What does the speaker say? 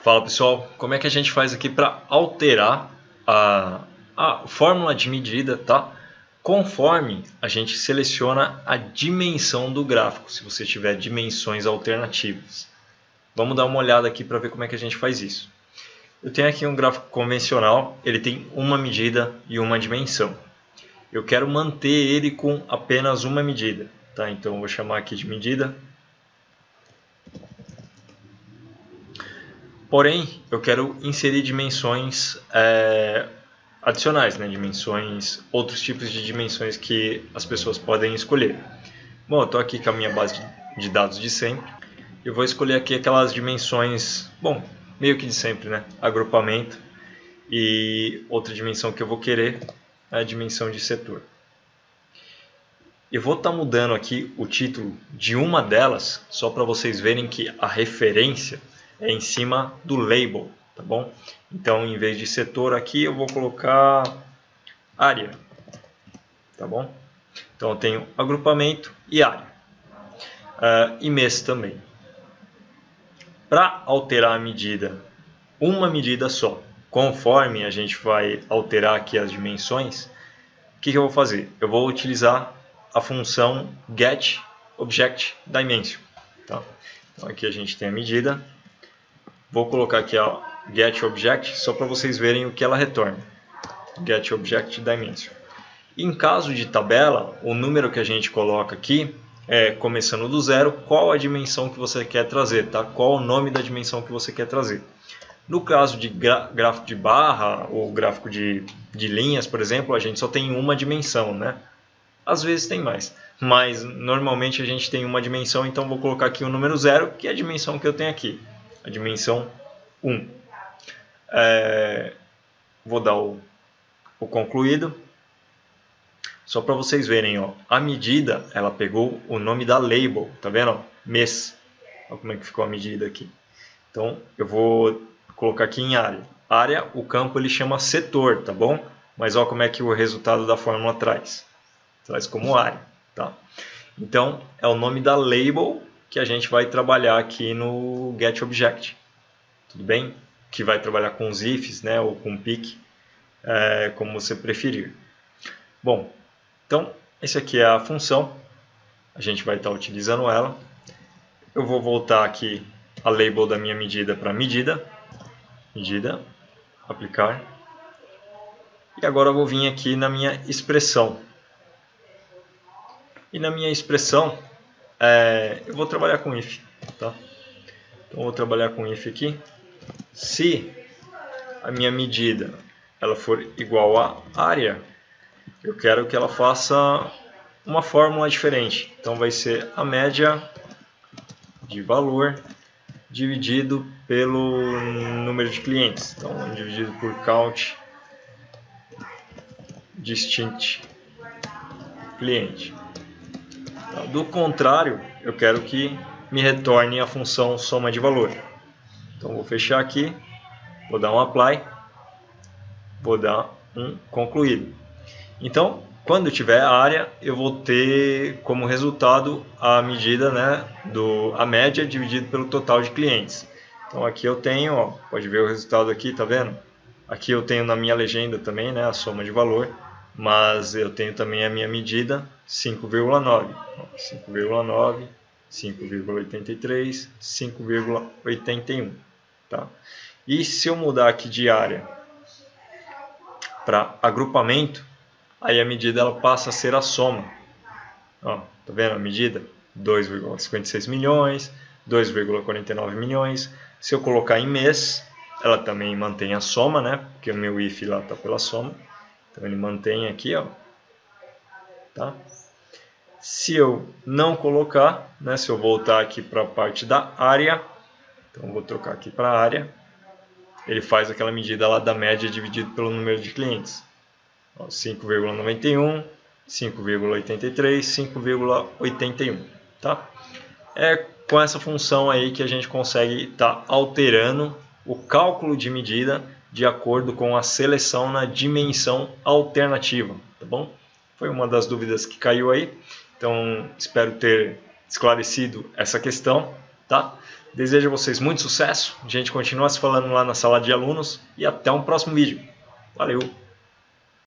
Fala pessoal, como é que a gente faz aqui para alterar a fórmula de medida, tá? Conforme a gente seleciona a dimensão do gráfico, se você tiver dimensões alternativas. Vamos dar uma olhada aqui para ver como é que a gente faz isso. Eu tenho aqui um gráfico convencional, ele tem uma medida e uma dimensão. Eu quero manter ele com apenas uma medida, tá? Então eu vou chamar aqui de medida. Porém, eu quero inserir dimensões adicionais, né? Dimensões, outros tipos de dimensões que as pessoas podem escolher. Bom, eu estou aqui com a minha base de dados de sempre. Eu vou escolher aqui aquelas dimensões, bom, meio que de sempre, né? Agrupamento. E outra dimensão que eu vou querer é a dimensão de setor. Eu vou estar mudando aqui o título de uma delas, só para vocês verem que a referência é em cima do label, tá bom? Então, em vez de setor aqui, eu vou colocar área, tá bom? Então, eu tenho agrupamento e área. E mês também. Para alterar a medida, uma medida só, conforme a gente vai alterar aqui as dimensões, o que eu vou fazer? Eu vou utilizar a função getObjectDimension. Tá? Então, aqui a gente tem a medida. Vou colocar aqui a getObject só para vocês verem o que ela retorna. getObjectDimension. Em caso de tabela, o número que a gente coloca aqui é, começando do zero, qual a dimensão que você quer trazer, tá? Qual o nome da dimensão que você quer trazer. No caso de gráfico de barra ou gráfico de linhas, por exemplo, a gente só tem uma dimensão, né? Às vezes tem mais, mas normalmente a gente tem uma dimensão, então vou colocar aqui o número 0, que é a dimensão que eu tenho aqui, a dimensão 1. Vou dar o concluído, só para vocês verem, ó, a medida, ela pegou o nome da label, tá vendo? Ó, mês, olha como é que ficou a medida aqui. Então eu vou colocar aqui em área. Área, o campo ele chama setor, tá bom? Mas olha como é que o resultado da fórmula traz. Traz como área, tá? Então, é o nome da label que a gente vai trabalhar aqui no getObject. Tudo bem? Que vai trabalhar com os ifs, né? Ou com pick, como você preferir. Bom, então, essa aqui é a função. A gente vai estar utilizando ela. Eu vou voltar aqui a label da minha medida para medida. Medida, aplicar. E agora eu vou vir aqui na minha expressão. E na minha expressão, eu vou trabalhar com if. Tá? Então, eu vou trabalhar com if aqui. Se a minha medida ela for igual à área, eu quero que ela faça uma fórmula diferente. Então, vai ser a média de valor dividido pelo número de clientes. Então, dividido por count distinct cliente. Do contrário, eu quero que me retorne a função soma de valor. Então, vou fechar aqui, vou dar um apply, vou dar um concluído. Então, quando eu tiver a área, eu vou ter como resultado a medida, né, a média dividido pelo total de clientes. Então, aqui eu tenho, ó, pode ver o resultado aqui, tá vendo? Aqui eu tenho na minha legenda também, né, a soma de valor, mas eu tenho também a minha medida 5,9, 5,9, 5,83, 5,81, tá? E se eu mudar aqui de área para agrupamento, aí a medida ela passa a ser a soma. Ó, tá vendo a medida? 2,56 milhões, 2,49 milhões. Se eu colocar em mês, ela também mantém a soma, né? Porque o meu if lá está pela soma. Então ele mantém aqui, ó. Tá? Se eu não colocar, né? Se eu voltar aqui para a parte da área, então eu vou trocar aqui para a área. Ele faz aquela medida lá da média dividido pelo número de clientes. 5,91, 5,83, 5,81, tá? É com essa função aí que a gente consegue estar alterando o cálculo de medida de acordo com a seleção na dimensão alternativa, tá bom? Foi uma das dúvidas que caiu aí, então espero ter esclarecido essa questão, tá? Desejo a vocês muito sucesso, a gente continua se falando lá na sala de alunos e até um próximo vídeo. Valeu!